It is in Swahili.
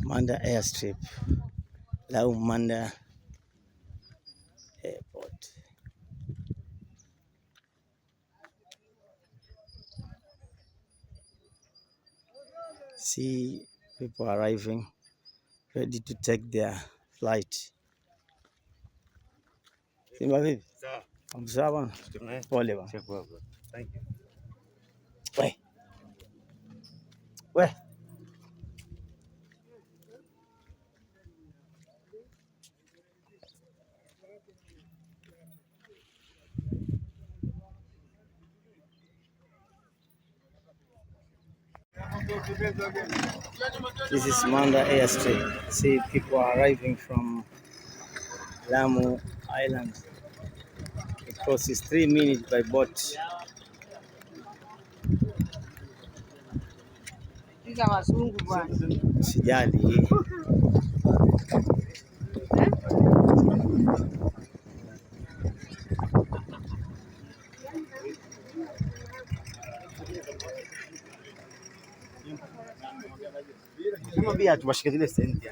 Manda Airstrip, Lamu Manda Airport. See people arriving, ready to take their flight. Simba vipi? Sawa. Sawa bwana. Pole bwana. Thank you. We. This is Manda Airstrip. See people are arriving from Lamu Island. It crosses 3 minutes by boat. Sijali. Mwambie atuwashike zile senti.